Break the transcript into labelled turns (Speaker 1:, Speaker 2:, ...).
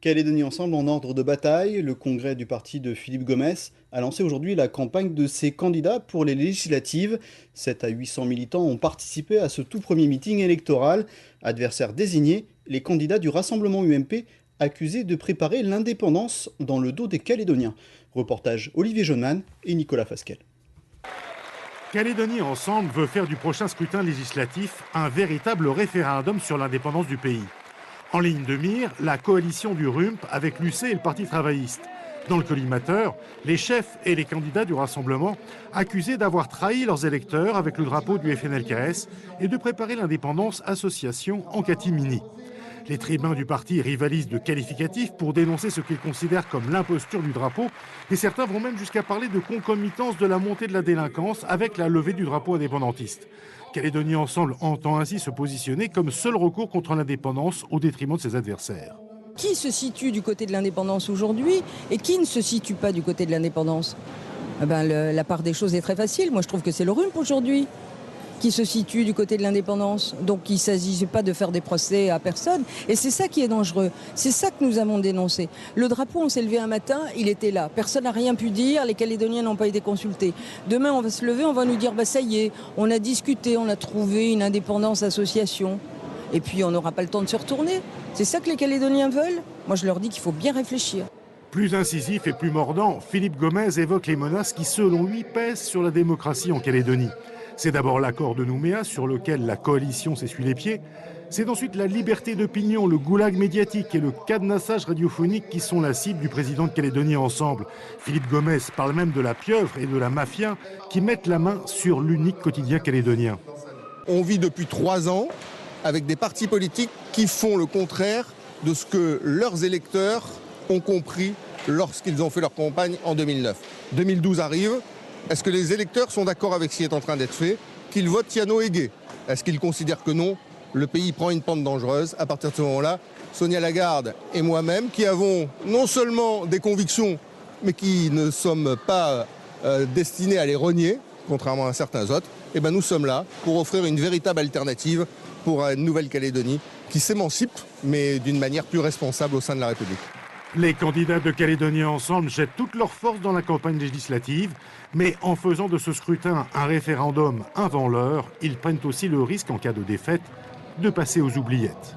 Speaker 1: Calédonie Ensemble en ordre de bataille, le congrès du parti de Philippe Gomès a lancé aujourd'hui la campagne de ses candidats pour les législatives. 7 à 800 militants ont participé à ce tout premier meeting électoral. Adversaires désignés, les candidats du Rassemblement UMP accusés de préparer l'indépendance dans le dos des Calédoniens. Reportage Olivier Jaunemann et Nicolas Fasquelle.
Speaker 2: Calédonie Ensemble veut faire du prochain scrutin législatif un véritable référendum sur l'indépendance du pays. En ligne de mire, la coalition du RUMP avec l'UC et le Parti travailliste. Dans le collimateur, les chefs et les candidats du Rassemblement accusés d'avoir trahi leurs électeurs avec le drapeau du FNLKS et de préparer l'indépendance association en catimini. Les tribuns du parti rivalisent de qualificatifs pour dénoncer ce qu'ils considèrent comme l'imposture du drapeau et certains vont même jusqu'à parler de concomitance de la montée de la délinquance avec la levée du drapeau indépendantiste. Calédonie Ensemble entend ainsi se positionner comme seul recours contre l'indépendance au détriment de ses adversaires.
Speaker 3: Qui se situe du côté de l'indépendance aujourd'hui et qui ne se situe pas du côté de l'indépendance? La part des choses est très facile. Moi, je trouve que c'est le RUMP aujourd'hui qui se situe du côté de l'indépendance. Donc il ne s'agissait pas de faire des procès à personne. Et c'est ça qui est dangereux. C'est ça que nous avons dénoncé. Le drapeau, on s'est levé un matin, il était là. Personne n'a rien pu dire, les Calédoniens n'ont pas été consultés. Demain, on va se lever, on va nous dire, ça y est, on a discuté, on a trouvé une indépendance association. Et puis on n'aura pas le temps de se retourner. C'est ça que les Calédoniens veulent? Moi, je leur dis qu'il faut bien réfléchir.
Speaker 2: Plus incisif et plus mordant, Philippe Gomès évoque les menaces qui, selon lui, pèsent sur la démocratie en Calédonie. C'est d'abord l'accord de Nouméa sur lequel la coalition s'essuie les pieds. C'est ensuite la liberté d'opinion, le goulag médiatique et le cadenassage radiophonique qui sont la cible du président de Calédonie Ensemble. Philippe Gomès parle même de la pieuvre et de la mafia qui mettent la main sur l'unique quotidien calédonien.
Speaker 4: On vit depuis 3 ans avec des partis politiques qui font le contraire de ce que leurs électeurs ont compris lorsqu'ils ont fait leur campagne en 2009. 2012 arrive. Est-ce que les électeurs sont d'accord avec ce qui est en train d'être fait, qu'ils votent Tiano Egué? Est-ce qu'ils considèrent que non, le pays prend une pente dangereuse? À partir de ce moment-là, Sonia Lagarde et moi-même, qui avons non seulement des convictions, mais qui ne sommes pas destinés à les renier, contrairement à certains autres, nous sommes là pour offrir une véritable alternative pour une Nouvelle-Calédonie qui s'émancipe, mais d'une manière plus responsable au sein de la République.
Speaker 2: Les candidats de Calédonie Ensemble jettent toutes leurs forces dans la campagne législative, mais en faisant de ce scrutin un référendum avant l'heure, ils prennent aussi le risque, en cas de défaite, de passer aux oubliettes.